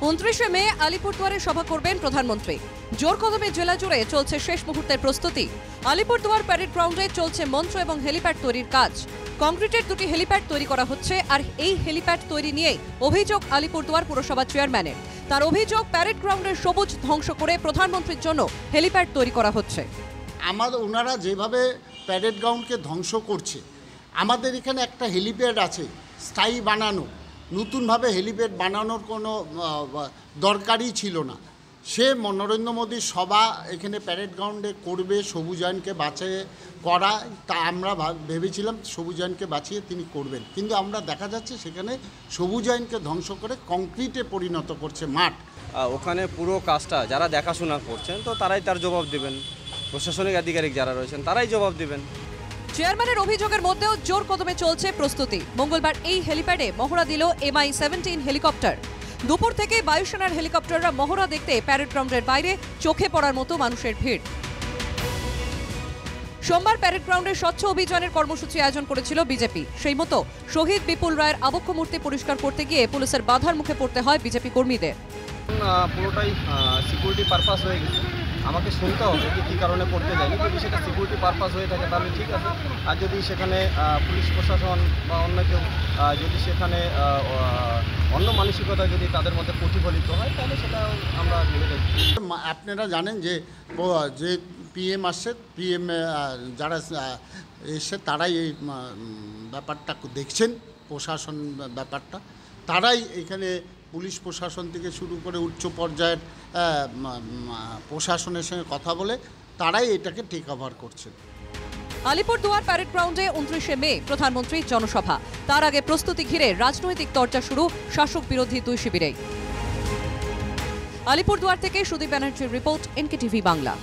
29 মে আলিপুরদুয়ারে সভা করবেন প্রধানমন্ত্রী। জোর কদমে জেলা জুড়ে চলছে শেষ মুহূর্তের প্রস্তুতি। আলিপুরদুয়ার প্যারেড গ্রাউন্ডে চলছে মঞ্চ এবং হেলিপ্যাড তৈরির কাজ। কংক্রিটের দুটি হেলিপ্যাড তৈরি করা হচ্ছে, আর এই হেলিপ্যাড তৈরি নিয়েই অভিযোগ আলিপুরদুয়ার পুরসভা চেয়ারম্যানের। তার অভিযোগ, প্যারেড গ্রাউন্ডের সবুজ ধ্বংস করে প্রধানমন্ত্রীর জন্য হেলিপ্যাড তৈরি করা হচ্ছে। ওনারা যেভাবে প্যারেড গ্রাউন্ডকে ধ্বংস করছে, আমাদের এখানে একটা হেলিপ্যাড আছে স্থায়ী বানানো, নতুনভাবে হেলিপ্যাড বানানোর কোনো দরকারই ছিল না। সে নরেন্দ্র মোদীর সভা এখানে প্যারেড গ্রাউন্ডে করবে, সবুজায়নকে বাঁচিয়ে করা, তা আমরা ভেবেছিলাম সবুজায়নকে বাঁচিয়ে তিনি করবেন, কিন্তু আমরা দেখা যাচ্ছে সেখানে সবুজায়নকে ধ্বংস করে কংক্রিটে পরিণত করছে মাঠ। ওখানে পুরো কাজটা যারা দেখাশোনা করছেন তো তারাই তার জবাব দেবেন, প্রশাসনিক আধিকারিক যারা রয়েছেন তারাই জবাব দেবেন। চেয়ারম্যানের অভিযোগের মধ্যেও জোর কদমে চলছে প্রস্তুতি। মঙ্গলবার এই হেলিপ্যাডে মহড়া দিল MI-17 হেলিকপ্টার। দুপুর থেকে বায়ুসেনার হেলিকপ্টাররা মহড়া দেখতে প্যারেড গ্রাউন্ডের বাইরে চোখে পড়ার মতো মানুষের ভিড়। সোমবার প্যারেড গ্রাউন্ডে স্বচ্ছ অভিযানের কর্মসূচি আয়োজন করেছিল বিজেপি। সেই মতো শহীদ বিপুল রায়ের আবক্ষ মূর্তি পরিষ্কার করতে গিয়ে পুলিশের বাধার মুখে পড়তে হয় বিজেপি কর্মীদের। পুরোটাই সিকিউরিটি পারপাস হয়ে গেছে। আমাকে শুনতে হবে যে কী কারণে করতে যায়নি। যদি সেটা সিকিউরিটি পারপাস হয়ে থাকে তাহলে ঠিক আছে, আর যদি সেখানে পুলিশ প্রশাসন বা অন্য কেউ যদি সেখানে অন্য মানসিকতা যদি তাদের মধ্যে প্রতিফলিত হয় তাহলে সেটা আমরা ভেবে দেখি। আপনারা জানেন যে PM আসছে, PM যারা এসে তারাই এই ব্যাপারটা দেখছেন, প্রশাসন ব্যাপারটা তারাই এখানে পুলিশ প্রশাসন থেকে শুরু করে উচ্চ পর্যায়ের প্রশাসনের সঙ্গে কথা বলে তারাই এটাকে টেক ওভার করছেন। আলিপুরদুয়ার প্যারেড গ্রাউন্ডে 29 মে প্রধানমন্ত্রীর জনসভা। তার আগে প্রস্তুতি ঘিরে রাজনৈতিক চর্চা শুরু শাসক বিরোধী দুই শিবিরেই। আলিপুরদুয়ার থেকে সুদীপ ব্যানার্জির রিপোর্ট, NKTV বাংলা।